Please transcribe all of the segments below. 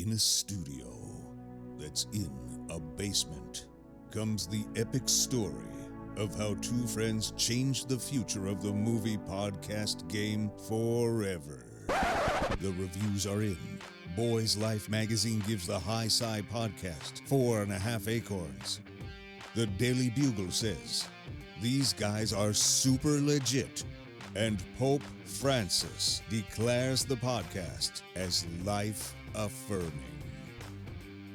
In a studio that's in a basement comes the epic story of how two friends changed the future of the movie podcast game forever. The reviews are in. Boys Life magazine gives the High Sci podcast 4.5 acorns. The Daily Bugle says, these guys are super legit. And Pope Francis declares the podcast as life-affirming.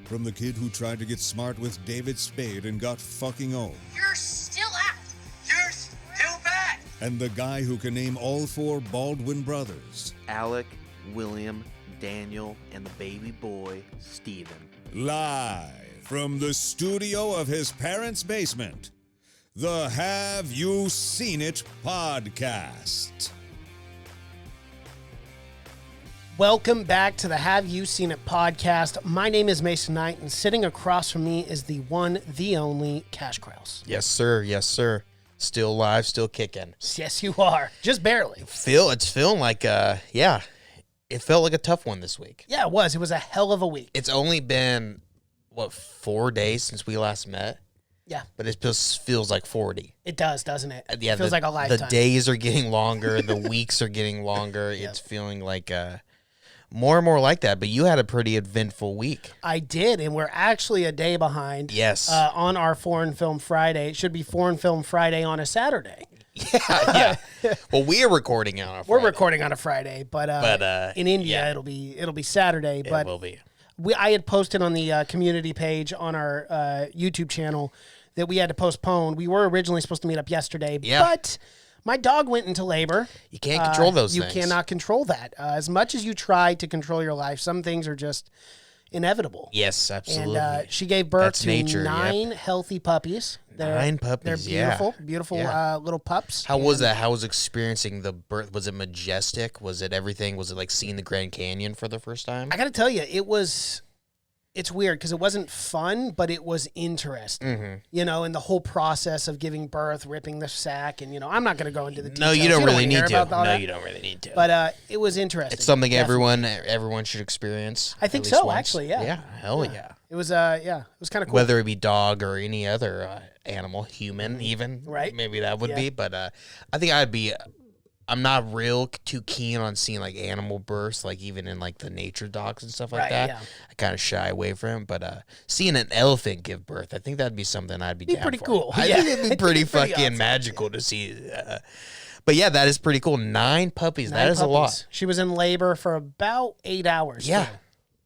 From the kid who tried to get smart with David Spade and got fucking old. You're still out. You're still bad. And the guy who can name all four Baldwin brothers. Alec, William, Daniel, and the baby boy, Stephen. Live from the studio of his parents' basement. The Have You Seen It podcast. Welcome back to the Have You Seen It podcast. My name is Mason Knight, and sitting across from me is the one, the only Cash Kraus. Yes, sir. Yes, sir. Still alive, still kicking. Yes, you are. Just barely. It's feeling like, it felt like a tough one this week. Yeah, it was. It was a hell of a week. It's only been, 4 days since we last met? Yeah. But it just feels like 40. It does, doesn't it? Yeah, it feels like a lifetime. The days are getting longer. The weeks are getting longer. Yep. It's feeling like more and more like that. But you had a pretty eventful week. I did, and we're actually a day behind. Yes. On our Foreign Film Friday. It should be Foreign Film Friday on a Saturday. Yeah. Well, we are recording on a Friday. We're recording on a Friday, but in India it'll be Saturday. It but will be. I had posted on the community page on our YouTube channel that we had to postpone. We were originally supposed to meet up yesterday, but my dog went into labor. You can't control those things. You cannot control that. As much as you try to control your life, some things are just inevitable. Yes, absolutely. And she gave birth to nature, 9 healthy puppies. 9 puppies, They're beautiful little pups. How was that? How was experiencing the birth? Was it majestic? Was it everything? Was it like seeing the Grand Canyon for the first time? I got to tell you, it's weird because it wasn't fun, but it was interesting. Mm-hmm. You know, in the whole process of giving birth, ripping the sack, and I'm not going to go into the details. No, you don't really need to. No, you don't really need to. But it was interesting. It's something everyone should experience. I think so, once. actually. Yeah. Yeah. Hell yeah. It was it was kind of cool. Whether it be dog or any other animal, human even. Right. Maybe that would be. But I think I'm not real too keen on seeing like animal births, like even in like the nature docs and stuff like that. Yeah. I kind of shy away from it. But seeing an elephant give birth, I think that'd be something I'd be down pretty for. Cool. I think it'd be pretty fucking awesome, magical to see. But yeah, that is pretty cool. 9 puppies. That is a lot. She was in labor for about 8 hours. Yeah. Too.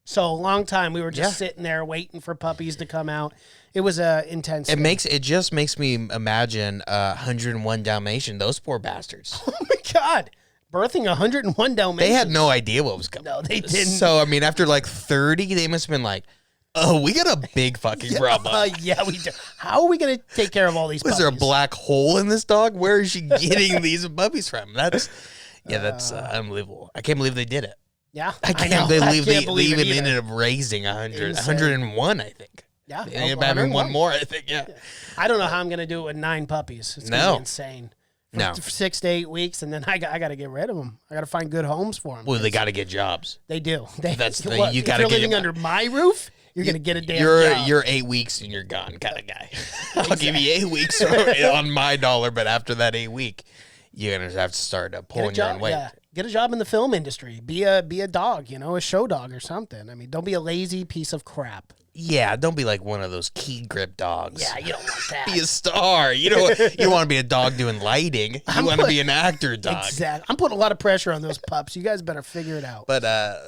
So a long time. We were just sitting there waiting for puppies to come out. It was intense. It just makes me imagine 101 Dalmatian. Those poor bastards. Oh my God. Birthing 101 Dalmatians. They had no idea what was coming. No, they didn't. So, I mean, after like 30, they must have been like, oh, we got a big fucking problem. Yeah, we do. How are we going to take care of all these puppies? Was there a black hole in this dog? Where is she getting these puppies from? That's unbelievable. I can't believe they did it. Yeah, I can't believe they even either. ended up raising 101, I think. Yeah. They ended up having one more, I think, yeah. I don't know how I'm going to do it with 9 puppies. It's going to be insane. For 6 to 8 weeks, and then I got to get rid of them. I got to find good homes for them. Well, they got to get jobs. They do. That's the thing. You got to get living under my roof. You're going to get a damn job. You're 8 weeks and you're gone kind of guy. I'll give you 8 weeks on my dollar, but after that 8 week, you're going to have to start pulling your own weight. Yeah. Get a job in the film industry. Be a dog, a show dog or something. I mean, don't be a lazy piece of crap. Yeah, don't be like one of those key grip dogs. Yeah, you don't want that. Be a star. You don't want to be a dog doing lighting. You want to be an actor dog. Exactly. I'm putting a lot of pressure on those pups. You guys better figure it out. But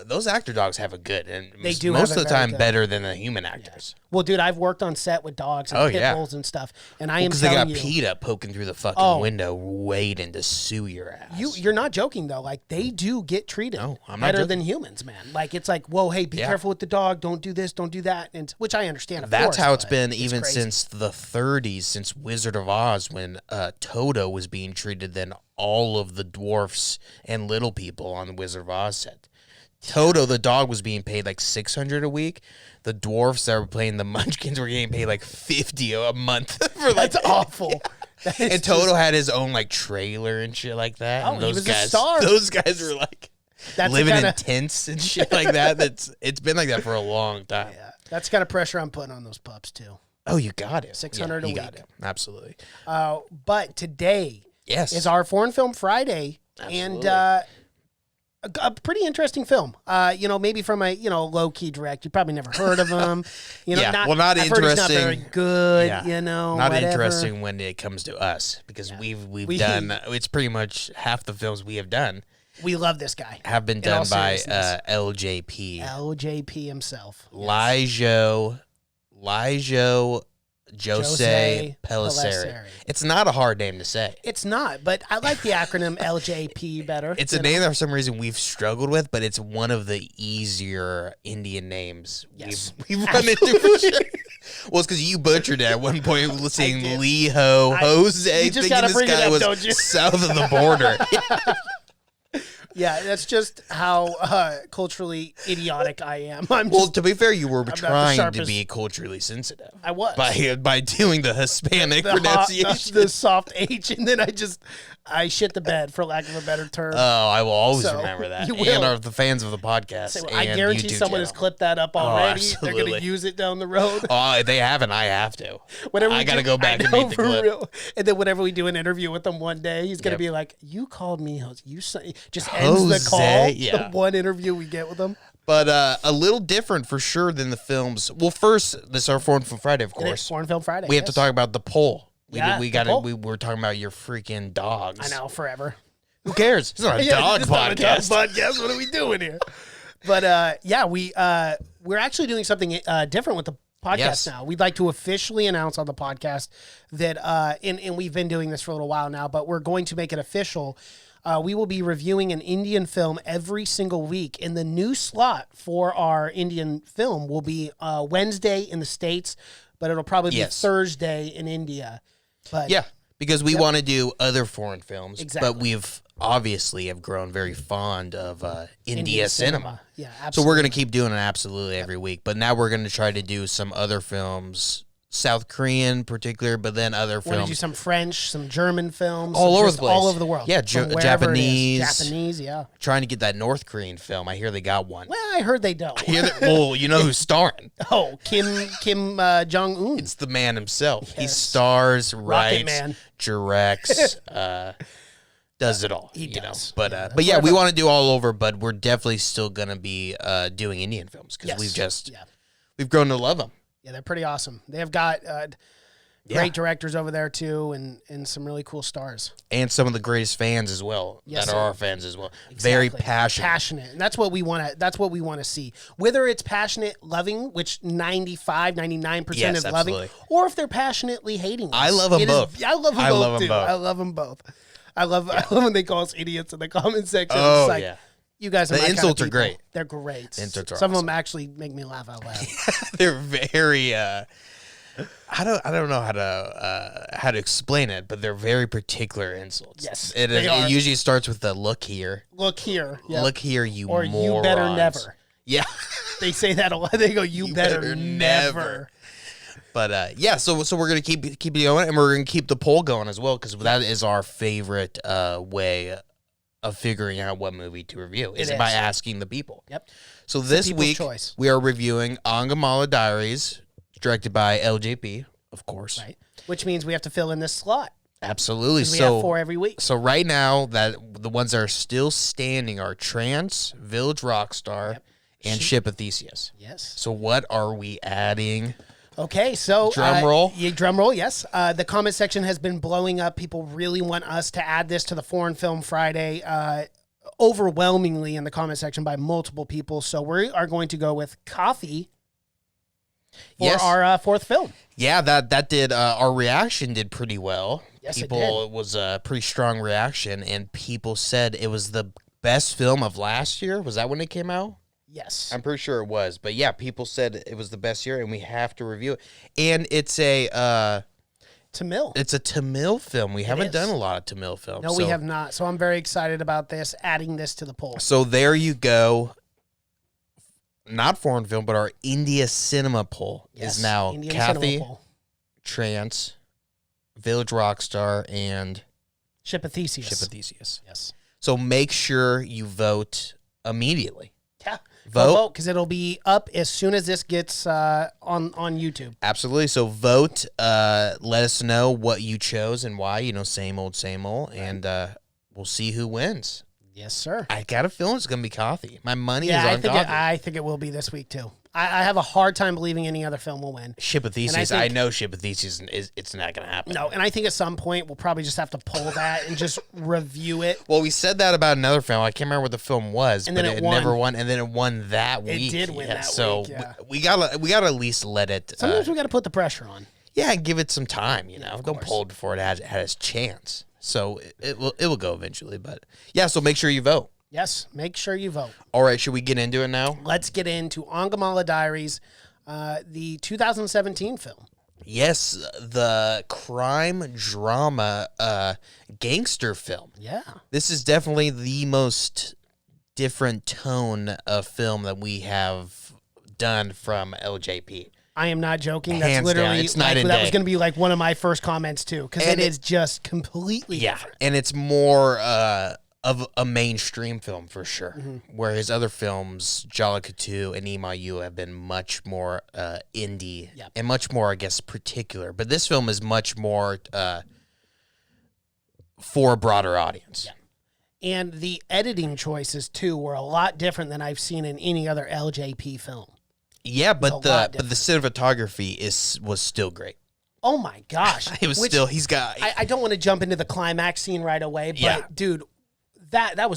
those actor dogs have it good, and they do most have of the time better than the human actors. Yeah. Well, dude, I've worked on set with dogs and pit bulls and stuff, and I am telling you, because they got PETA poking through the fucking window, waiting to sue your ass. You're not joking though. Like they do get treated better than humans, man. Like it's like, whoa, hey, be careful with the dog. Don't do this. Don't do that. And which I understand. That's how it's been even since the 30s, since Wizard of Oz, when Toto was being treated than all of the dwarfs and little people on the Wizard of Oz set. Toto, the dog, was being paid like $600 a week. The dwarfs that were playing the Munchkins were getting paid like $50 a month. That's awful. And Toto had his own like trailer and shit like that. Oh, and those he was guys, a star. Those guys were like, living in tents and shit like that. It's been like that for a long time. Yeah, that's the kind of pressure I'm putting on those pups too. Oh, you got it. 600 a week. Got it. Absolutely. But today is our Foreign Film Friday. Absolutely. And a pretty interesting film. Maybe from a low-key director. You probably never heard of him. Not I've heard he's not interesting. very good. Not whatever. interesting when it comes to us because we've done. It's pretty much half the films we have done. We love this guy. Have been done by LJP. LJP himself. Lijo Jose Pellicer. It's not a hard name to say. It's not, but I like the acronym LJP better. It's a name that for some reason we've struggled with, but it's one of the easier Indian names we've run into for sure. Well, it's because you butchered it at one point saying Lijo Jose. You just got to bring it up, don't you? South of the border. Yeah, that's just how culturally idiotic I am. To be fair, you were trying to be culturally sensitive. I was. By doing the Hispanic pronunciation. The soft H, and then I shit the bed, for lack of a better term. Oh, I will always remember that. You will. And are the fans of the podcast. I guarantee someone has clipped that up already. Absolutely. They're going to use it down the road. Oh, if they haven't, I have to. I got to go back and make the clip. Real. And then whenever we do an interview with him one day, he's going to be like, "You called me Jose." Just ends the call. The one interview we get with him. But a little different for sure than the films. Well, first, this is our Foreign Film Friday, of course. Foreign Film Friday. We have to talk about the poll. We were talking about your freaking dogs. I know, forever. Who cares? It's not a dog podcast. What are we doing here? But we're actually doing something different with the podcast now. We'd like to officially announce on the podcast that, and we've been doing this for a little while now, but we're going to make it official. We will be reviewing an Indian film every single week, and the new slot for our Indian film will be Wednesday in the States, but it'll probably be Thursday in India. But because we want to do other foreign films, exactly. But we've obviously have grown very fond of India cinema. Yeah, absolutely. So we're going to keep doing it absolutely every week, but now we're going to try to do some other films, South Korean in particular, but then other films. We're going to do some French, some German films. All over the place. All over the world. Yeah, Japanese. Japanese, yeah. Trying to get that North Korean film. I hear they got one. Well, I heard they don't. Well, you know who's starring. Oh, Kim Jong-un. It's the man himself. Yes. He stars, writes, directs, does it all. He does. But we want to do all over, but we're definitely still going to be doing Indian films because we've grown to love them. Yeah, they're pretty awesome. They have got great directors over there too, and some really cool stars, and some of the greatest fans as well. That are our fans as well. Exactly. Very passionate, and that's what we want to. That's what we want to see. Whether it's passionate loving, which 99% is loving, or if they're passionately hating us. I love them both. I love them both too. I love them both. I love when they call us idiots in the comment section. Oh, it's like, you guys are the insults are great. They're great. Insults are Some of them actually make me laugh out loud. They're very. I don't know how to explain it, but they're very particular insults. Yes, it usually starts with the look here. Look here. Yep. Look here, you or morons. You better never. Yeah, they say that a lot. They go, you better never. But so we're gonna keep it going, and we're gonna keep the poll going as well because that is our favorite way of figuring out what movie to review is by asking the people. Yep. So this week we are reviewing Angamaly Diaries, directed by LJP, of course. Right. Which means we have to fill in this slot. Absolutely. We have 4 every week. So right now, that the ones that are still standing are Trance, Village Rockstar, and Ship of Theseus. Yes. So what are we adding? Okay, so drum roll. Drum roll, yes. The comment section has been blowing up. People really want us to add this to the Foreign Film Friday. Overwhelmingly in the comment section by multiple people. So we are going to go with Coffee for our 4th film. Yeah, that did. Our reaction did pretty well. Yes, it was a pretty strong reaction, and people said it was the best film of last year. Was that when it came out? Yes. I'm pretty sure it was. But yeah, people said it was the best year, and we have to review it. And it's a Tamil. It's a Tamil film. We haven't done a lot of Tamil films. No, we have not. So I'm very excited about this, adding this to the poll. So there you go. Not foreign film, but our India cinema poll is now Indian Kathy, Trance, Village Rockstar, and Ship of Theseus. Ship of Theseus. Yes. So make sure you vote immediately. Yeah. Vote. Because it'll be up as soon as this gets on YouTube. Absolutely. So vote. Let us know what you chose and why. Same old, and we'll see who wins. Yes, sir. I got a feeling it's gonna be coffee. My money is Yeah, on coffee. I think it will be this week too. I have a hard time believing any other film will win. Ship of Theseus. I know Ship of Theseus it's not gonna happen. No, and I think at some point we'll probably just have to pull that and just review it. Well, we said that about another film. I can't remember what the film was, and but then it never won, and then it won that week. It did win that week. So we gotta at least let it. Sometimes we gotta put the pressure on. Yeah, and give it some time. Don't pull it before it had its chance. So it will go eventually, but yeah. So make sure you vote. Yes, make sure you vote. All right, should we get into it now? Let's get into Angamaly Diaries, the 2017 film. Yes, the crime drama gangster film. Yeah. This is definitely the most different tone of film that we have done from LJP. I am not joking. That's Hands literally down. It's night and that day. was going to be like one of my first comments too, because it is just completely different. And it's more of a mainstream film for sure. Mm-hmm. Where his other films, Jalakatu and Imayu, have been much more indie and much more, I guess, particular. But this film is much more for a broader audience. Yeah. And the editing choices too were a lot different than I've seen in any other LJP film. Yeah, but the cinematography was still great. Oh my gosh. It was still, he's got... I don't want to jump into the climax scene right away, but dude, that all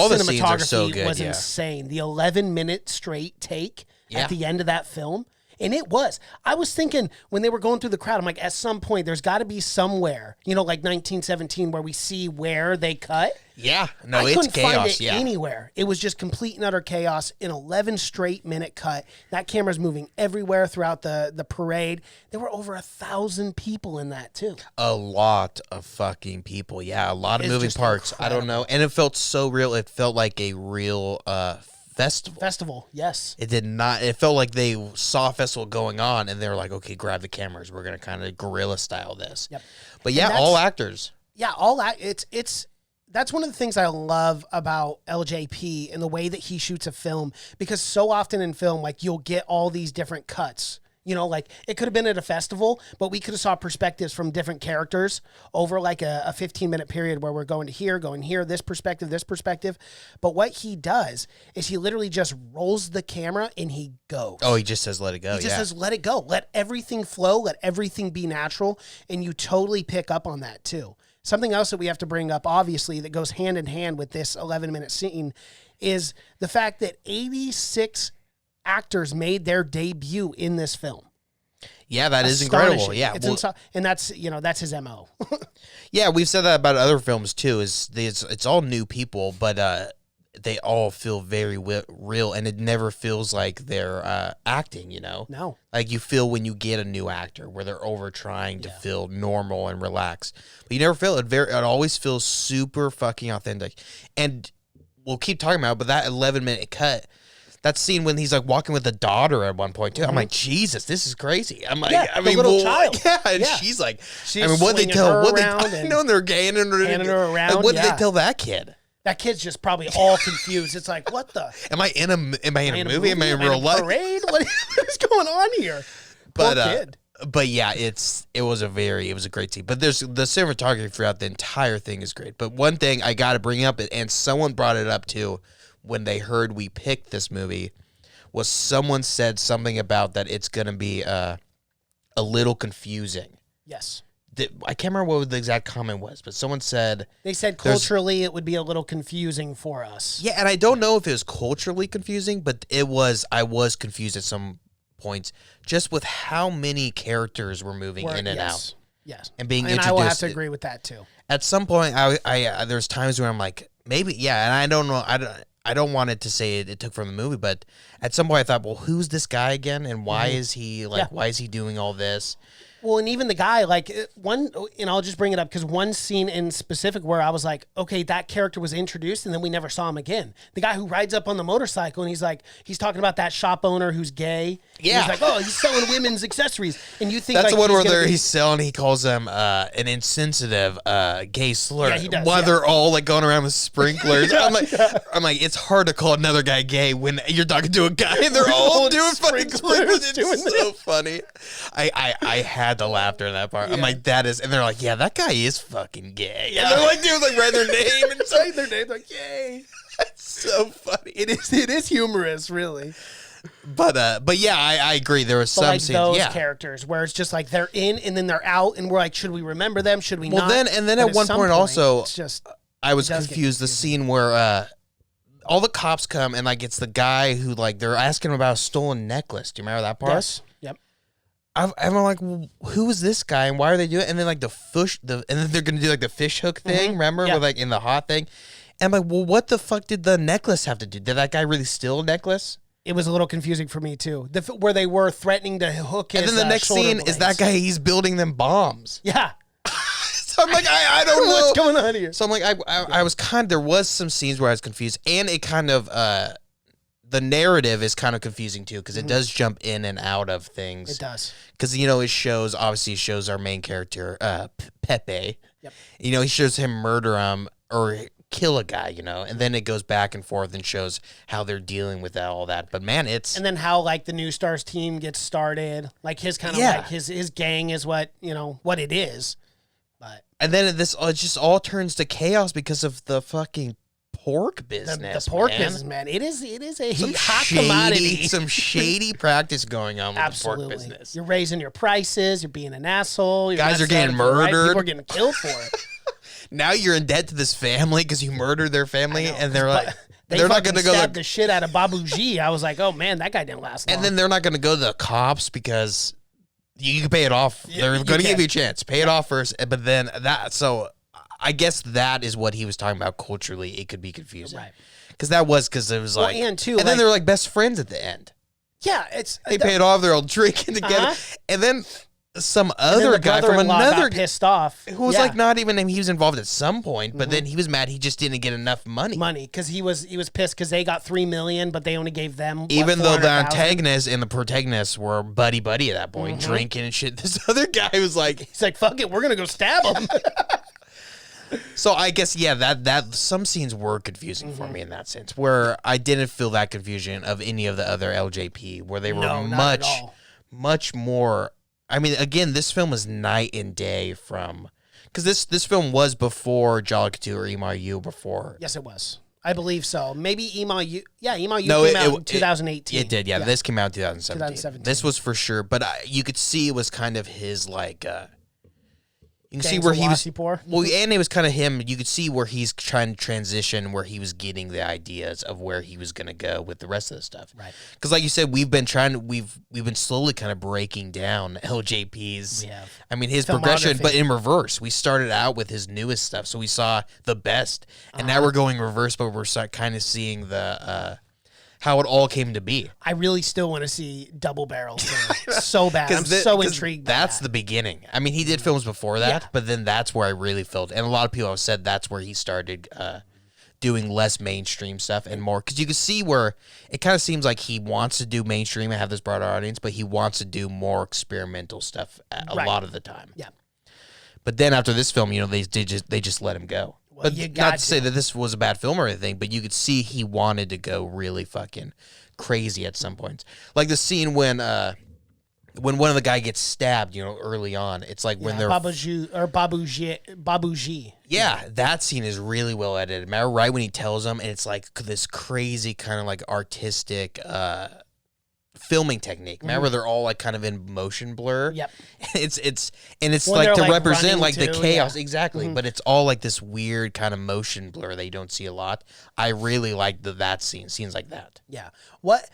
the scenes are so cinematography good, was insane. The 11-minute straight take at the end of that film. And it was. I was thinking when they were going through the crowd, I'm like, at some point, there's got to be somewhere, like 1917, where we see where they cut. Yeah. No, it's chaos. Find it anywhere. It was just complete and utter chaos. An 11 straight minute cut. That camera's moving everywhere throughout the parade. There were over 1,000 people in that too. A lot of fucking people. Yeah, a lot of moving parts. Incredible. I don't know. And it felt so real. It felt like a real festival, yes. It did not. It felt like they saw a festival going on, and they were like, "Okay, grab the cameras. We're gonna kind of guerrilla style this." Yep. But yeah, all actors. Yeah, it's. That's one of the things I love about LJP and the way that he shoots a film, because so often in film, like, you'll get all these different cuts. Like, it could have been at a festival, but we could have saw perspectives from different characters over like a 15-minute period where we're going here, this perspective. But what he does is he literally just rolls the camera and he goes. Oh, he just says, let it go. He just says, let it go. Let everything flow. Let everything be natural. And you totally pick up on that too. Something else that we have to bring up, obviously, that goes hand in hand with this 11-minute scene is the fact that 86 actors made their debut in this film. Yeah, that is incredible. Yeah, and that's his MO. Yeah, we've said that about other films too. It's all new people, but they all feel very real, and it never feels like they're acting. No, like you feel when you get a new actor where they're over trying to feel normal and relaxed, but you never feel it. It always feels super fucking authentic, and we'll keep talking about it, but that 11-minute cut. That scene when he's like walking with the daughter at one point too. I'm like, Jesus, this is crazy. I'm like, little child. Yeah, and she's like, what they tell? I know they're gaying her around. Like, what did they tell that kid? That kid's just probably all confused. It's like, what the? Am I in a movie? Am I in real life? Parade? What is going on here? Poor kid. But yeah, it was a great scene. But there's the cinematography throughout the entire thing is great. But one thing I got to bring up, and someone brought it up too, when they heard we picked this movie, was someone said something about that it's going to be a little confusing. Yes. I can't remember what the exact comment was, but someone said... They said culturally it would be a little confusing for us. Yeah, and I don't know if it was culturally confusing, but I was confused at some points just with how many characters were moving in and out. Yes. And being introduced. I will have to agree with that too. At some point, I there's times where I'm like, maybe, yeah, and I don't know, I don't want it to say it took from the movie, but at some point I thought, well, who's this guy again, and why is he why is he doing all this? Well, and even the guy, like and I'll just bring it up because one scene in specific where I was like, okay, that character was introduced and then we never saw him again. The guy who rides up on the motorcycle and he's talking about that shop owner who's gay. Yeah. And he's like, oh, he's selling women's accessories. And you think that's like, the one where he's selling, he calls them an insensitive gay slur. Yeah, he does, while yeah. they're all like going around with sprinklers. I'm like, it's hard to call another guy gay when you're talking to a guy and they're all doing fucking sprinklers. It's so funny. I had to laugh during that part. Yeah. I'm like, that is, and they're like, yeah, that guy is fucking gay. Yeah. And they're like, dude, like write their name and say their name, like, yay. It's so funny. It is humorous, really. But yeah, I agree. There was some like scenes, those characters where it's just like they're in and then they're out, and we're like, should we remember them? Should we not? Well, then at one point also, it's just I was confused. The scene where all the cops come and like it's the guy who like they're asking him about a stolen necklace. Do you remember that part? Yes. Yep. I'm like, well, who is this guy and why are they doing it? And then like and then they're gonna do like the fish hook thing. Remember, with like in the hot thing. And I'm like, well, what the fuck did the necklace have to do? Did that guy really steal a necklace? It was a little confusing for me too. Where they were threatening to hook his. And then the next scene is that guy. He's building them bombs. Yeah. So I'm like, I don't know what's going on here. So I'm like, I was there was some scenes where I was confused, and it kind of the narrative is kind of confusing too because it does jump in and out of things. It does because it shows our main character Pepe. Yep. He shows him murder him or kill a guy, and then it goes back and forth and shows how they're dealing with all that. But man, and then how like the New Stars team gets started, like his kind of like his gang is what it is. But and then it just all turns to chaos because of the fucking pork business. The pork business, man. It is a hot commodity. Some shady practice going on with the pork business. You're raising your prices. You're being an asshole. Guys are getting murdered. Right? People are getting killed for it. Now you're in debt to this family because you murdered their family, and they're like, they're not going to go the shit out of Babu G. I was like, oh man, that guy didn't last long. And then they're not going to go to the cops because you can pay it off. They're going to give you a chance. Pay it off first, but then that. So I guess that is what he was talking about culturally. It could be confusing, right? Because it was like, and then they're like best friends at the end. Yeah, they pay it off. They're all drinking together, and then. Some other guy from another got pissed off, who was like not even him. He was involved at some point, but then he was mad. He just didn't get enough money because he was pissed because they got $3 million, but they only gave them even though the antagonist and the protagonist were buddy at that point, drinking and shit. This other guy was like, he's like, fuck it, we're gonna go stab him. So I guess that some scenes were confusing for me in that sense, where I didn't feel that confusion of any of the other LJP, where they were much more. I mean, again, this film was night and day from because this film was before Jolly Couture or Email before. Yes, it was. I believe so. Maybe Email U. Yeah, Email U came out in 2018. It did. Yeah, this came out in 2017. This was for sure, but you could see it was kind of his like. You can see where he was. Well, and it was kind of him. You could see where he's trying to transition, where he was getting the ideas of where he was going to go with the rest of the stuff. Right. Because, like you said, we've been slowly kind of breaking down LJP's. I mean, his progression, but in reverse. We started out with his newest stuff, so we saw the best, and now we're going reverse, but we're kind of seeing the. How it all came to be. I really still want to see Double Barrel so bad. I'm so intrigued. That's the beginning. I mean, he did films before that, but then that's where I really felt. And a lot of people have said that's where he started doing less mainstream stuff and more. Because you can see where it kind of seems like he wants to do mainstream and have this broader audience, but he wants to do more experimental stuff a lot of the time. Yeah. But then after this film, they just let him go. But not to say that this was a bad film or anything, but you could see he wanted to go really fucking crazy at some points. Like the scene when one of the guy gets stabbed, early on. It's like when they're Babuji. Yeah, that scene is really well edited. Remember right when he tells them, and it's like this crazy kind of like artistic filming technique. Remember they're all like kind of in motion blur. Yep. It's like to represent like the chaos exactly, but it's all like this weird kind of motion blur that you don't see a lot. I really like that scenes like that. Yeah. What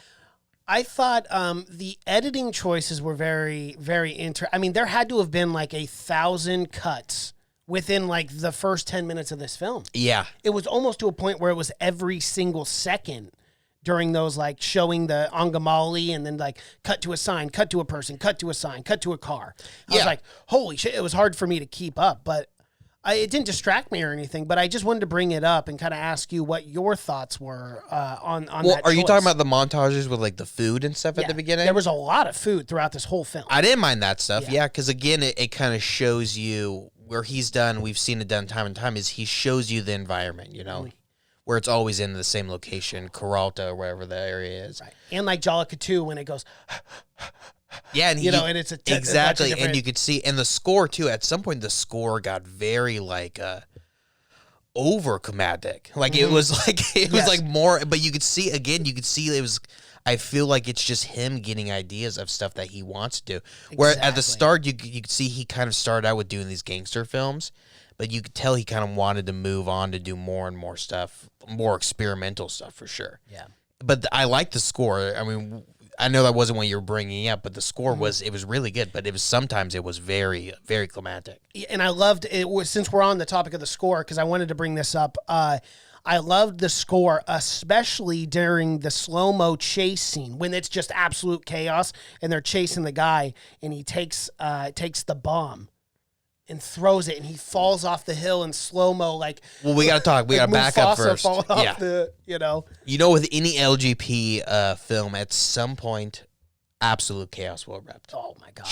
I thought the editing choices were very, very I mean, there had to have been like 1,000 cuts within like the first 10 minutes of this film. Yeah. It was almost to a point where it was every single second during those, like, showing the Angamaly and then, like, cut to a sign, cut to a person, cut to a sign, cut to a car. I was like, holy shit, it was hard for me to keep up, but it didn't distract me or anything, but I just wanted to bring it up and kind of ask you what your thoughts were on that choice. Are you talking about the montages with, like, the food and stuff at the beginning? There was a lot of food throughout this whole film. I didn't mind that stuff, because, again, it kind of shows you where he's done, we've seen it done time and time, is he shows you the environment, you know, where it's always in the same location, Peralta or wherever the area is. Right. And like Jollica when it goes... Yeah, and and it's exactly, and you could see, and the score too. At some point, the score got very like over chromatic. Like it was like more, but you could see it was. I feel like it's just him getting ideas of stuff that he wants to do. Where at the start, you could see he kind of started out with doing these gangster films, but you could tell he kind of wanted to move on to do more and more stuff, more experimental stuff for sure. Yeah, but I like the score. I mean, I know that wasn't what you were bringing up, but the score was really good. But sometimes it was very, very climatic. And I loved it. Since we're on the topic of the score, because I wanted to bring this up. I loved the score, especially during the slow-mo chase scene when it's just absolute chaos and they're chasing the guy and he takes the bomb and throws it and he falls off the hill in slow-mo. Like, well, we got to talk. We got to back up first. You know, with any LGP film, at some point, absolute chaos will erupt. Oh my god!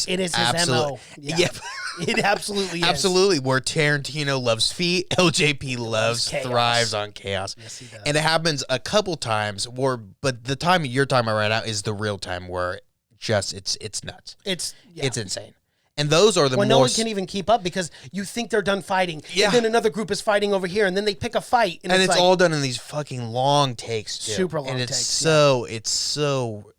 It is his MO. Yeah. It absolutely is. Absolutely. Where Tarantino loves feet, LJP loves thrives on chaos. Yes, he does. And it happens a couple times. But the time you're talking about right now is the real time where it's nuts. It's insane. And those are the no one can even keep up because you think they're done fighting. Yeah. And then another group is fighting over here, and then they pick a fight. And it's all done in these fucking long takes, too. Super long takes. It's so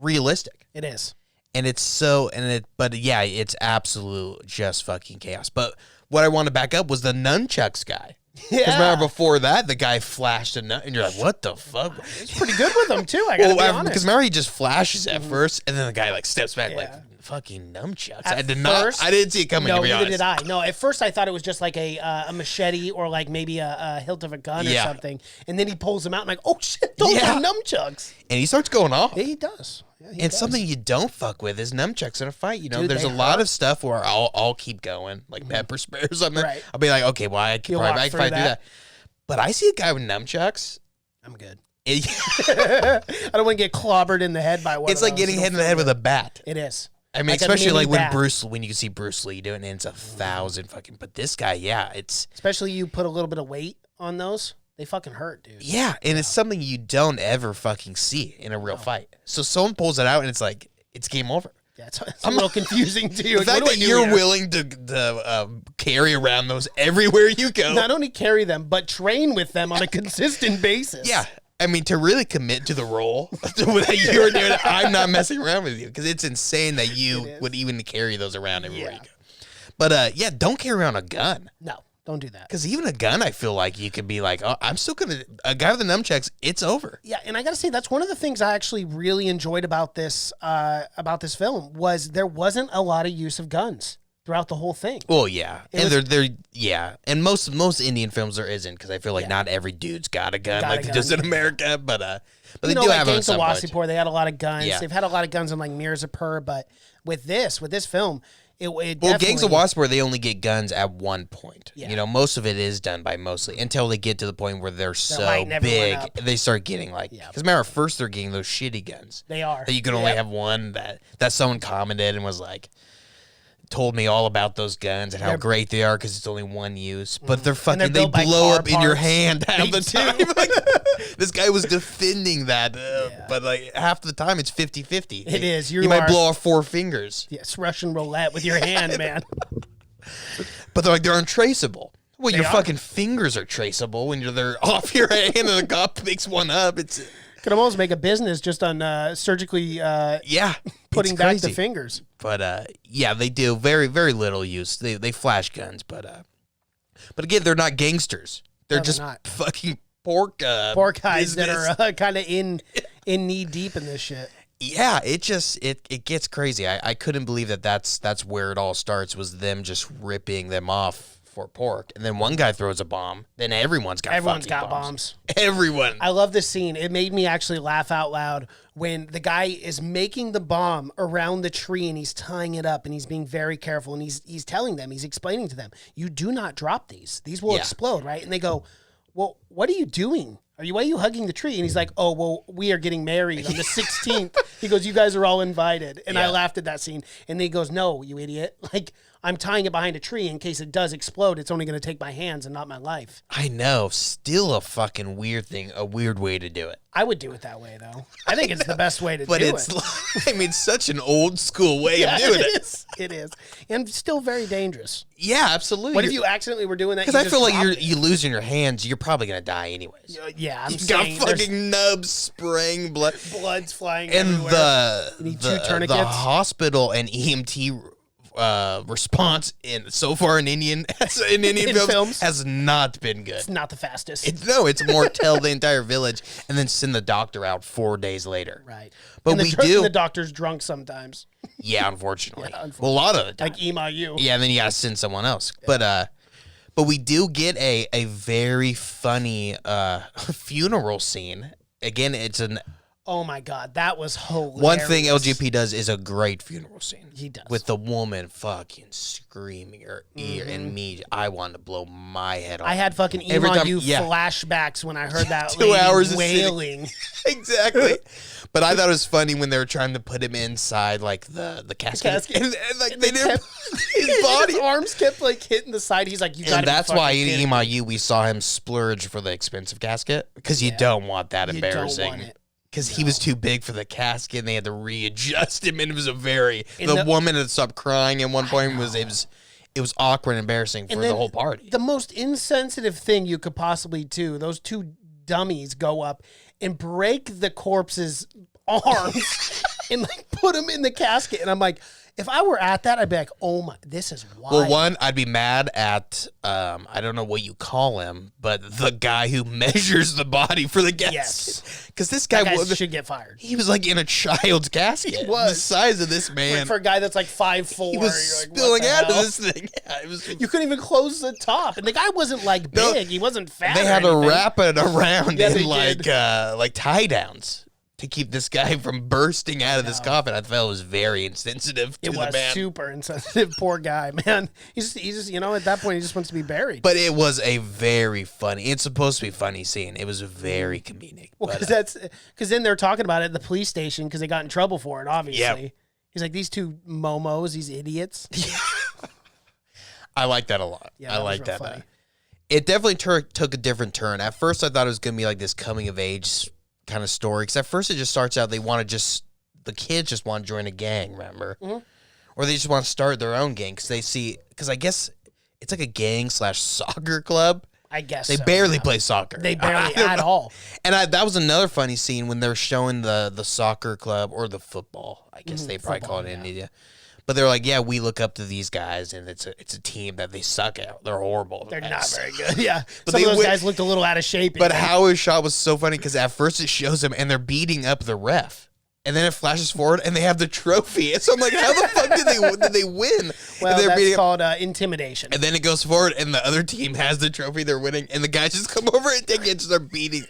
realistic. It is. And it's it's absolute just fucking chaos. But what I want to back up was the nunchucks guy. Because remember before that, the guy flashed a nut, and you're like, what the fuck? He's pretty good with them, too, I gotta be honest. Because remember, he just flashes at first, and then the guy, like, steps back, like, fucking nunchucks. I didn't see it coming, no, to be neither honest. did I. No, at first I thought it was just like a machete or like maybe a hilt of a gun or something. And then he pulls them out, and I'm like, oh, shit, those are nunchucks. And he starts going off. Yeah, he does. Yeah, and something you don't fuck with is nunchucks in a fight. You know, Dude, there's a lot of stuff where I'll keep going, like pepper spray or something. Right. I'll be like, okay, well, I can probably do that. But I see a guy with nunchucks. I'm good. I don't want to get clobbered in the head by one. It's like getting hit in the head with a bat. It is. I mean, like especially like when you can see Bruce Lee do it, and it's 1,000 fucking. But this guy, it's especially you put a little bit of weight on those, they fucking hurt, dude. Yeah, and it's something you don't ever fucking see in a real fight. So someone pulls it out, and it's like it's game over. Yeah, it's a little confusing to you. The fact that you're willing to carry around those everywhere you go. Not only carry them, but train with them on a consistent basis. Yeah. I mean, to really commit to the role that you're doing, I'm not messing around with you because it's insane that you would even carry those around everywhere you go. But, don't carry around a gun. No, don't do that. Because even a gun, I feel like you could be like, oh, I'm still going to, a guy with the nunchucks, it's over. Yeah, and I got to say, that's one of the things I actually really enjoyed about this film was there wasn't a lot of use of guns throughout the whole thing. Well, yeah. And most Indian films there isn't because I feel like not every dude's got a gun like they just in America, but they do have them at some point. Wasseypur, they had a lot of guns. Yeah. They've had a lot of guns in like Mirzapur, but with this film, it Gangs of Wasseypur, they only get guns at one point. Yeah. You know, most of it is done by mostly until they get to the point where they're so big, they start getting like. Because remember, first they're getting those shitty guns. They are that you can only have one that someone commented and was like. Told me all about those guns and how great they are because it's only one use, but they're fucking they blow up in your hand half the time. Like, this guy was defending that, but like half the time it's 50-50. It is. You might blow off 4 fingers. Yes, Russian roulette with your hand, man. But they're untraceable. Well, your fucking fingers are traceable when they're off your hand and the cop picks one up. Could almost make a business just on surgically putting back the fingers. But they do very, very little use. They flash guns, but again, they're not gangsters. They're just fucking pork guys that are kind of in knee deep in this shit. Yeah, it gets crazy. I couldn't believe that's where it all starts was them just ripping them off for pork, and then one guy throws a bomb, then everyone's got bombs. Everyone. I love this scene. It made me actually laugh out loud when the guy is making the bomb around the tree and he's tying it up and he's being very careful and he's telling them, he's explaining to them, you do not drop these. These will explode, right? And they go, well, what are you doing? Why are you hugging the tree? And he's like, oh, well, we are getting married on the 16th. He goes, you guys are all invited. And I laughed at that scene. And then he goes, no, you idiot. Like, I'm tying it behind a tree in case it does explode. It's only going to take my hands and not my life. I know. Still a fucking weird thing, a weird way to do it. I would do it that way, though. I think it's the best way to do it. But it's, I mean, such an old school way of doing it. It is. And still very dangerous. Yeah, absolutely. What if you accidentally were doing that? Because I feel like you're losing your hands. You're probably going to die anyways. Yeah, I'm you saying got fucking nubs spraying blood. Blood's flying and everywhere. You need 2 tourniquets. The hospital and EMT response in Indian films has not been good. It's not the fastest. It's more tell the entire village and then send the doctor out 4 days later. Right. But the doctor's drunk sometimes. Yeah, unfortunately. Well, a lot of the time. Like Emayu. Yeah, and then you gotta send someone else. Yeah. But we do get a very funny funeral scene. Again, it's an oh my God, that was hilarious. One thing LJP does is a great funeral scene. He does. With the woman fucking screaming her ear, and me, I wanted to blow my head off. I had fucking Emayu flashbacks when I heard that 2 hours wailing. Exactly. But I thought it was funny when they were trying to put him inside like the casket. And like they didn't his body. His arms kept like hitting the side. He's like, you gotta. And that's why in Emayu we saw him splurge for the expensive casket. Because you don't want that embarrassing. You don't want it. Because he was too big for the casket, and they had to readjust him, and it was the woman had stopped crying at one point. It was awkward and embarrassing for the whole party. The most insensitive thing you could possibly do, those 2 dummies go up and break the corpse's arms and like put him in the casket, and I'm like, if I were at that, I'd be like, oh my, this is wild. Well, one, I'd be mad at, I don't know what you call him, but the guy who measures the body for the guests. Yes. Because this guy should get fired. He was like in a child's casket. He was. The size of this man. Like for a guy that's like 5'4". He was spilling out of this thing. Yeah, you couldn't even close the top. And the guy wasn't like big. He wasn't fat. They had to wrap it around in like tie downs to keep this guy from bursting out of this coffin. I felt it was very insensitive to the man. It was super insensitive. Poor guy, man. He's just, at that point, he just wants to be buried. But it was a very funny, it's supposed to be a funny scene. It was very comedic. Well, because then they're talking about it at the police station because they got in trouble for it, obviously. Yep. He's like, these 2 momos, these idiots. I like that a lot. Yeah, I like that. It definitely took a different turn. At first, I thought it was going to be like this coming of age kind of story, because at first it just starts out the kids just want to join a gang, remember? Mm-hmm. Or they just want to start their own gang because I guess it's like a gang / soccer club. I guess they barely play soccer. They barely at all. And that was another funny scene when they're showing the soccer club or the football. I guess they probably call it in India. But they're like, yeah, we look up to these guys, and it's a team that they suck at. They're horrible. They're not very good. Yeah, but some of those guys looked a little out of shape. But how his shot was so funny because at first it shows them, and they're beating up the ref. And then it flashes forward, and they have the trophy. And so I'm like, how the fuck did they win? Well, that's called intimidation. And then it goes forward, and the other team has the trophy. They're winning, and the guys just come over and take it and start beating.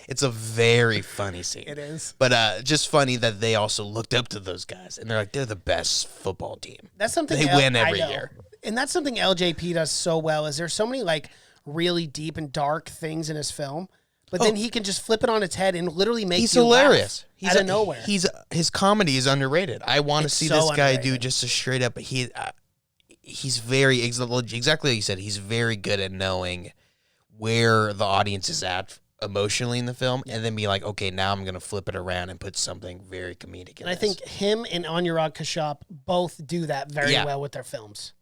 It's a very funny scene. It is. But just funny that they also looked up to those guys, and they're like, they're the best football team. That's something they win every year. And that's something LJP does so well. Is there's so many like really deep and dark things in his film. But then he can just flip it on its head and literally make you hilarious. Laugh out of nowhere. His comedy is underrated. I want to see this guy do just a straight up. He's very exactly like you said. He's very good at knowing where the audience is at emotionally in the film, and then be like, okay, now I'm gonna flip it around and put something very comedic in. And I think him and Anurag Kashyap both do that very well with their films.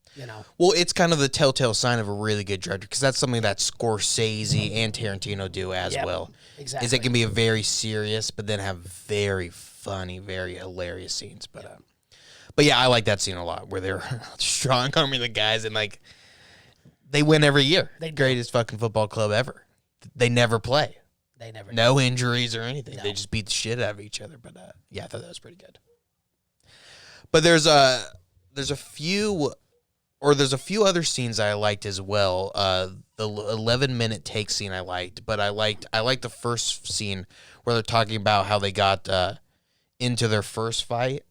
Well, it's kind of the telltale sign of a really good director, because that's something that Scorsese and Tarantino do as well. Exactly. Is it can be a very serious, but then have very funny, very hilarious scenes. But yeah, I like that scene a lot, where they're strong arming the guys, and like they win every year. Greatest fucking football club ever. They never play. No injuries or anything. No. They just beat the shit out of each other. But yeah, I thought that was pretty good. But there's a few or there's a few other scenes I liked as well. The 11-minute take scene I liked, but I liked the first scene where they're talking about how they got into their first fight.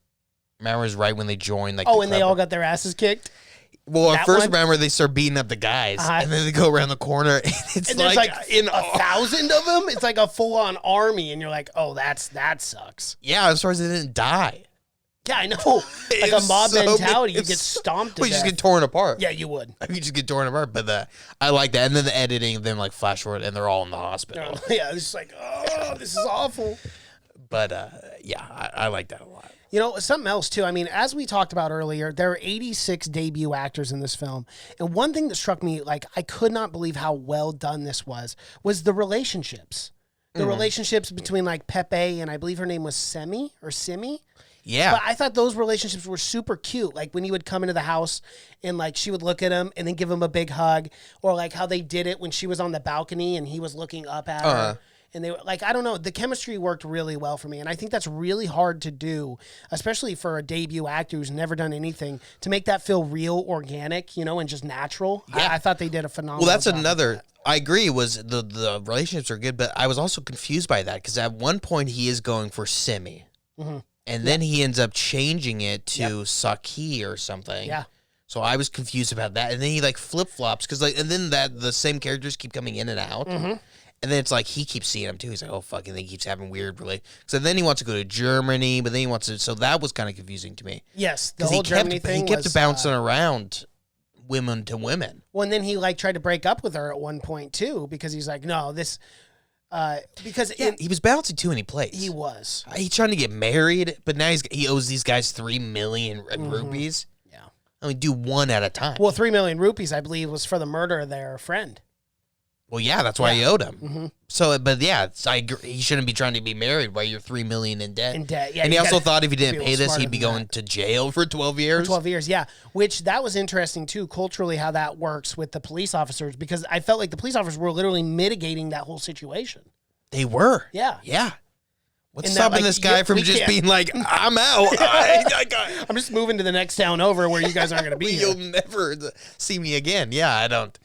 Remember, it was right when they joined. Like, and they all got their asses kicked. Well, That at first, one? remember, they start beating up the guys, and then they go around the corner, and it's And there's like in 1,000 of them. It's like a full-on army, and you're like, oh, that sucks. Yeah, I'm surprised they didn't die. Yeah, I know. Like a It's mob so- mentality. You it's get stomped to Well, you just death. get torn apart. Yeah, you would. You just get torn apart. But I like that. And then the editing, then like flash forward, and they're all in the hospital. Yeah, it's just like, oh, this is awful. But yeah, I like that a lot. You know, something else too. I mean, as we talked about earlier, there are 86 debut actors in this film. And one thing that struck me, like, I could not believe how well done this was the relationships. The relationships between like Pepe and I believe her name was Simi. Yeah. But I thought those relationships were super cute. Like when he would come into the house and like she would look at him and then give him a big hug, or like how they did it when she was on the balcony and he was looking up at her. And they were like, I don't know, the chemistry worked really well for me. And I think that's really hard to do, especially for a debut actor who's never done anything, to make that feel real, organic, you know, and just natural. Yeah. I thought they did a phenomenal Well, that's job with another. that. I agree. Was the relationships are good, but I was also confused by that because at one point he is going for Simi, and then he ends up changing it to Saki or something. Yeah. So I was confused about that, and then he like flip flops because like, and then the same characters keep coming in and out. And then it's like he keeps seeing him too. He's like, oh, fucking thing. He keeps having weird relations. So then he wants to go to Germany, but then he wants to. So that was kind of confusing to me. Yes, the Because whole Germany thing he kept was, bouncing around women to women. Well, and then he like tried to break up with her at one point too, because he's like, no, this, because He was bouncing too many plays. he was. He's trying to get married, but now he owes these guys 3 million rupees. Yeah. I mean, do one at a time. Well, 3 million rupees, I believe, was for the murder of their friend. Well, yeah, that's why he owed him. So, but yeah, I agree, he shouldn't be trying to be married while you're 3 million in debt. In debt, yeah. And he you also gotta thought if he be a didn't little pay this, smarter he'd be than going that. to jail for 12 years. 12 years, yeah. Which that was interesting too, culturally, how that works with the police officers, because I felt like the police officers were literally mitigating that whole situation. They were. Yeah. Yeah. What's And that, stopping like, this guy yeah, from we just can't- being like, I'm out. I'm just moving to the next town over where you guys aren't going to be You'll here. never see me again. Yeah, I don't.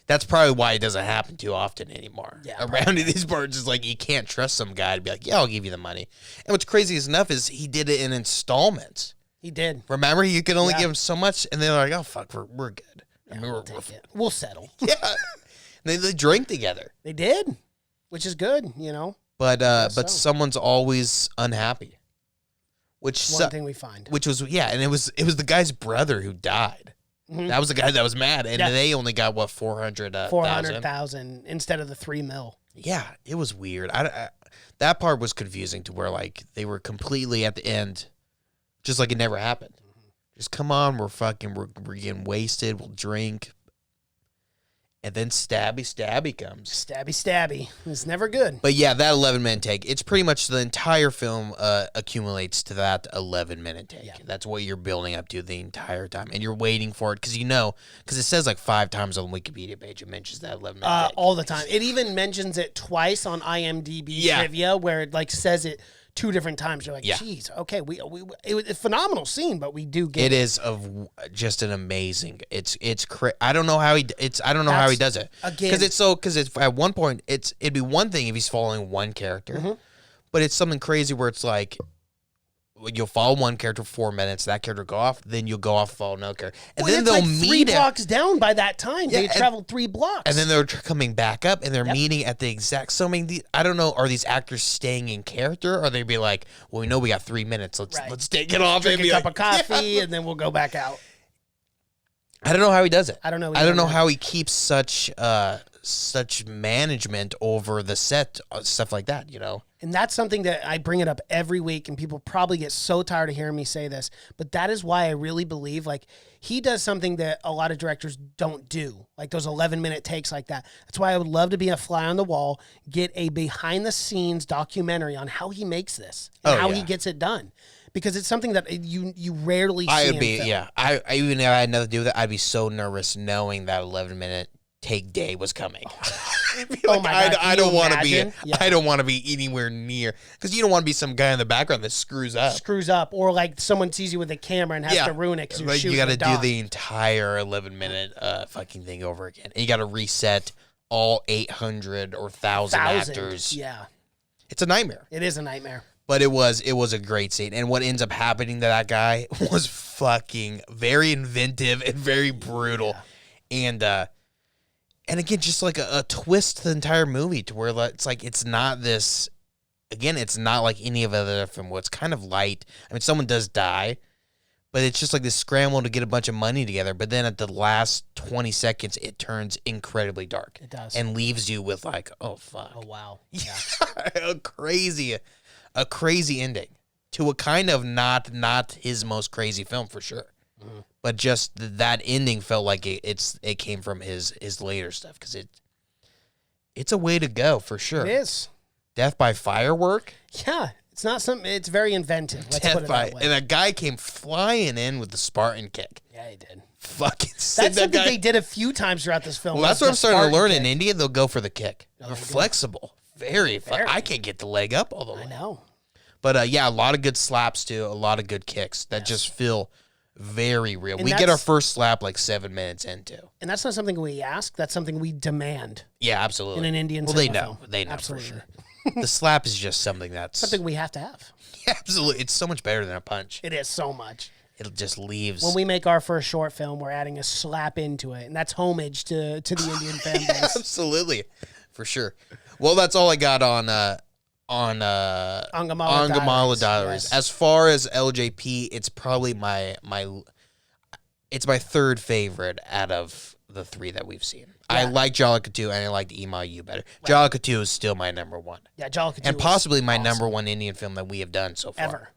That's probably why it doesn't happen too often anymore. Yeah, Around in these parts, it's like you can't trust some guy to be like, yeah, I'll give you the money. And what's crazy enough is he did it in installments. He did. Remember, you could only Yeah. give him so much, and they're like, oh, fuck, we're good. I mean, We'll we're take it. We'll settle. yeah. They drink together. They did, which is good, you know. But so. someone's always unhappy. Which One thing we find. which was and it was the guy's brother who died. That was the guy that was mad, and Yeah. they only got what 400,000. 400,000 instead of the 3 mil. Yeah, it was weird. I that part was confusing to where like they were completely at the end, just like it never happened. Just come on, we're getting wasted. We'll drink, and then stabby comes. Stabby. It's never good. But yeah, that 11-minute take, it's pretty much the entire film accumulates to that 11-minute take. Yeah. That's what you're building up to the entire time. And you're waiting for it because it says like 5 times on the Wikipedia page, it mentions that 11-minute take. All the time. It even mentions it twice on IMDb Yeah. trivia, where it like says it 2 different times. You're like, Yeah. geez, okay, it was a phenomenal scene, but we do get It is just an amazing. I don't know how he how he does it again- because it's at one point it'd be one thing if he's following one character, but it's something crazy where it's like you'll follow one character for 4 minutes, that character go off, then you'll go off and follow another character, and Well, then it's they'll like 3 meet at, blocks down by that time. Yeah, They traveled 3 blocks. and then they're coming back up and they're Yep. meeting at the exact. So I mean, I don't know. Are these actors staying in character, or they be like, well, we know we got 3 minutes. Let's take it off drink and a be cup like, of coffee, and then we'll go back out. I don't know how he does it. I don't know I don't know either. how he keeps such management over the set, stuff like that. You know. And that's something that I bring it up every week, and people probably get so tired of hearing me say this, but that is why I really believe like he does something that a lot of directors don't do, like those 11-minute takes like that. That's why I would love to be a fly on the wall, get a behind the scenes documentary on how he makes this and how he gets it done. Because it's something that you rarely see. I would in be, film. yeah. I even if I had nothing to do with it, I'd be so nervous knowing that 11-minute take day was coming. Oh my God, I can don't you want to be. imagine? Yeah. I don't want to be anywhere near because you don't want to be some guy in the background that screws up. Or like someone sees you with a camera and has to ruin it because you're Like, shooting you got to a do dog. the entire 11-minute fucking thing over again. And you got to reset all 800 or 1,000 actors. Yeah, It's a nightmare. it is a nightmare. But it was a great scene. And what ends up happening to that guy was fucking very inventive and very brutal. Yeah. And again, just like a twist to the entire movie to where it's like it's not this. Again, it's not like any of the other film where it's kind of light. I mean, someone does die, but it's just like this scramble to get a bunch of money together. But then at the last 20 seconds, it turns incredibly dark. It does. And leaves you with like, oh, fuck. Oh, wow. Yeah. a crazy ending to a kind of not his most crazy film for sure. Mm-hmm. But just that ending felt like it came from his later stuff because it's a way to go for sure. It is. Death by firework? Yeah, it's not something. It's very inventive. Let's put it that way. And a guy came flying in with the Spartan kick. Yeah, he did. Fucking That's something they did a few times throughout this film. Well, that's what I'm starting to learn. Kick. In India, they'll go for the kick. No, They're they do. flexible. Very. I can't get the leg up all the way. I know. But yeah, a lot of good slaps too. A lot of good kicks that just feel very real. And We get our first slap like 7 minutes into. And that's not something we ask. That's something we demand. Yeah, absolutely. In an Indian well, they cinema know. film. They know Absolutely. for sure. The slap is just something that's Something we have to have. Yeah, absolutely. It's so much better than a punch. It is so much. It just leaves. When we make our first short film, we're adding a slap into it, and that's homage to the Indian fan Yeah, base. absolutely, for sure. Well, that's all I got on Angamaly Diaries. Yes. As far as LJP, it's probably my third favorite out of the three that we've seen. I like Jalika 2 and I liked Ema better. Right. Jalika 2 is still my number one. Yeah, Jalika 2 and possibly my number one Indian film that we have done so far. Ever.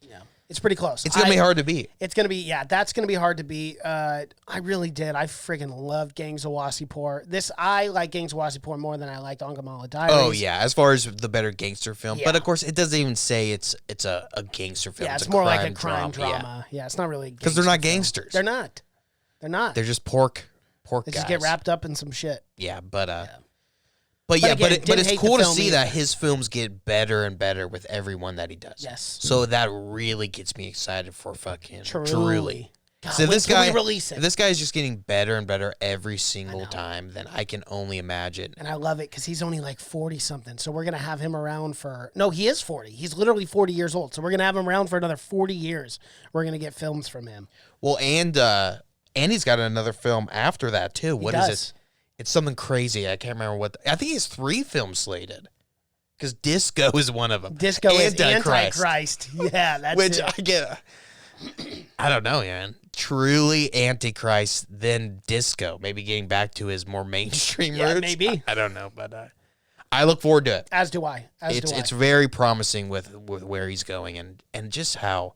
Yeah. It's pretty close. It's going to be hard to beat. It's going to be, that's going to be hard to beat. I really did. I friggin' loved Gangs of Wasseypur. I like Gangs of Wasseypur more than I liked Angamaly Diaries. Oh, yeah, as far as the better gangster film. Yeah. But, of course, it doesn't even say it's a gangster film. Yeah, it's more like a crime drama. Yeah, it's not really because they're not gangsters. They're not. They're not. They're just pork They guys. just get wrapped up in some shit. Yeah, but again, it's cool to see either. that his films get better and better with every one that he does. Yes. So that really gets me excited for fucking Truly. God, So wait till we release it. if this guy is just getting better and better every single time, then I can only imagine. And I love it because he's only like 40-something. So we're going to have him around for... No, he is 40. He's literally 40 years old. So we're going to have him around for another 40 years. We're going to get films from him. Well, and he's got another film after that, too. What is it? It's something crazy. I can't remember what... I think he has 3 films slated. Because Disco is one of them. Disco is Antichrist. Yeah, that's Which it. I get... I don't know, man. Truly Antichrist, then Disco. Maybe getting back to his more mainstream roots. Maybe. I don't know, but I look forward to it. As do I. It's very promising with where he's going and just how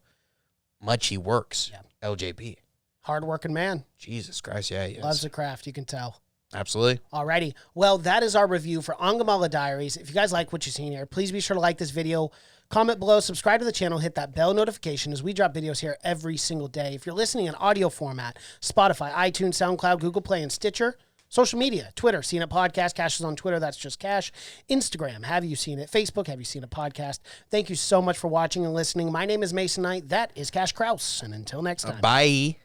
much he works. Yeah. LJP. Hard-working man. Jesus Christ, yeah, he is. Loves the craft, you can tell. Absolutely. Alrighty. Well, that is our review for Angamaly Diaries. If you guys like what you've seen here, please be sure to like this video, comment below, subscribe to the channel, hit that bell notification as we drop videos here every single day. If you're listening in audio format, Spotify, iTunes, SoundCloud, Google Play, and Stitcher, social media, Twitter, Seen It Podcast. Cash is on Twitter. That's just Cash. Instagram, Have You Seen It? Facebook, Have You Seen It Podcast. Thank you so much for watching and listening. My name is Mason Knight. That is Cash Kraus. And until next time. Bye.